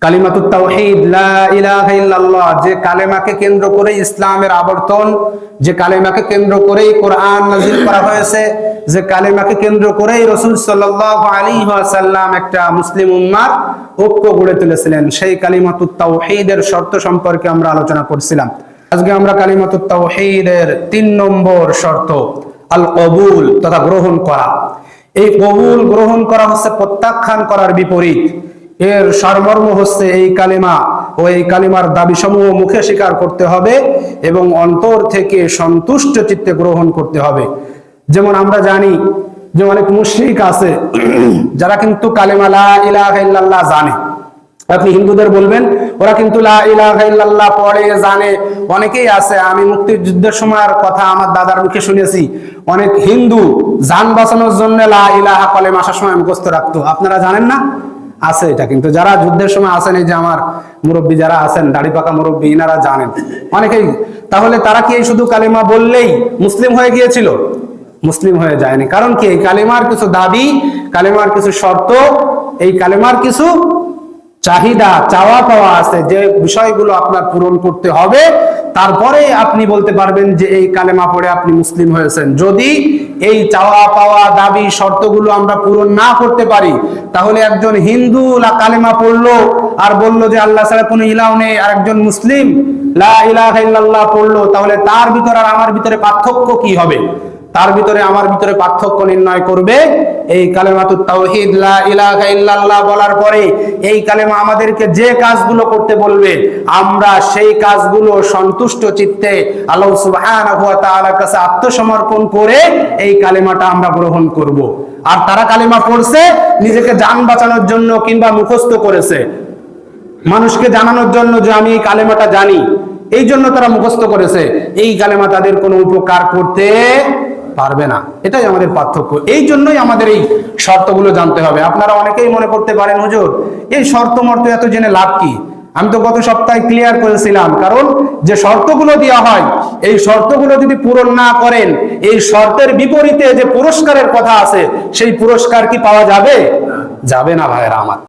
কালিমাতুত তাওহীদ লা ইলাহা ইল্লাল্লাহ, যে কালেমাকে কেন্দ্র করে ইসলামের আবর্তন, যে কালেমাকে কেন্দ্র করেই কোরআন নাযিল করা হয়েছে, যে কালেমাকে কেন্দ্র করেই রাসূল সাল্লাল্লাহু আলাইহি ওয়াসাল্লাম একটা মুসলিম উম্মার ঐক্য গড়ে তুলেছিলেন, সেই কালিমাতুত তাওহীদের শর্ত সম্পর্কে আমরা আলোচনা করছিলাম। আজকে আমরা কালিমাতুত তাওহীদের 3 নম্বর শর্ত আল কবুল তথা গ্রহণ করা। এই কবুল গ্রহণ করা হচ্ছে প্রত্যাখ্যান করার বিপরীত। এর সারমর্ম হচ্ছে এই কালিমা ও এই কালিমার দাবিসমূহ মুখে স্বীকার করতে হবে এবং অন্তর থেকে সন্তুষ্ট চিত্তে গ্রহণ করতে হবে। যেমন আমরা জানি যে অনেক মুশরিক আছে যারা কিন্তু কালিমা লা ইলাহা ইল্লাল্লাহ জানে। আপনি হিন্দুদের বলবেন ওরা কিন্তু লা ইলাহা ইল্লাল্লাহ পড়ে জানে, অনেকেই আছে। আমি মুক্তিযুদ্ধের সময়ের কথা আমার দাদার মুখে শুনেছি, অনেক হিন্দু জান বাঁচানোর জন্য লা ইলাহা কলেমা আসার সময় মুখস্থ রাখতো। আপনারা জানেন না? আছে এটা, কিন্তু যারা যুদ্ধের সময় আছেন, এই যে আমার মুরব্বী যারা আছেন, দাড়ি পাকা মুরব্বী, ইনারা জানেন অনেকেই। তাহলে তারা কি শুধু কালিমা বললেই মুসলিম হয়ে গিয়েছিল? মুসলিম হয়ে যায়নি। কারণ কি, এই কালিমার কিছু দাবি, কালিমার কিছু শর্ত, এই কালিমার কিছু চাহিদা, চাওয়া পাওয়া আছে, যে বিষয়গুলো আপনার পূরণ করতে হবে, তারপরে আপনি বলতে পারবেন যে এই কালেমা পড়ে আপনি মুসলিম হয়েছেন। যদি এই চাওয়া পাওয়া দাবি শর্তগুলো আমরা পূরণ না করতে পারি, তাহলে একজন হিন্দু কালেমা পড়লো আর বললো যে আল্লাহ ছাড়া কোনো ইলাহ নেই, আর একজন মুসলিম লা ইলাহা ইল্লাল্লাহ পড়লো, তাহলে তার ভিতরে আর আমার ভিতরে পার্থক্য কি হবে? তার ভিতরে আমার ভিতরে পার্থক্য নির্ণয় করবে এই কালেমাতুত তাওহীদ লা ইলাহা ইল্লাল্লাহ বলার পরে এই কালেমা আমাদেরকে যে কাজগুলো করতে বলবে, আমরা সেই কাজগুলো সন্তুষ্ট চিত্তে আল্লাহ সুবহানাহু ওয়া তাআলার কাছে আত্মসমর্পণ করে এই কালেমাটা আমরা গ্রহণ করব। আর তারা কালেমা পড়ছে নিজেকে জান বাঁচানোর জন্য কিংবা মুখস্থ করেছে, মানুষকে জানানোর জন্য যে আমি এই কালেমাটা জানি, এই জন্য তারা মুখস্থ করেছে। এই কালেমা তাদের কোনো উপকার করতে পারবে না। এটাই আমাদের পার্থক্য। এই জন্যই আমাদের এই শর্তগুলো জানতে হবে। আপনারা অনেকেই মনে করতে পারেন, হুজুর এই শর্ত মর্ত এত জেনে লাভ কি? আমি তো গত সপ্তাহে ক্লিয়ার করেছিলাম, কারণ যে শর্তগুলো দেওয়া হয়, এই শর্তগুলো যদি পূরণ না করেন, এই শর্তের বিপরীতে যে পুরস্কারের কথা আছে, সেই পুরস্কার কি পাওয়া যাবে? যাবে না ভাইয়েরা আমার।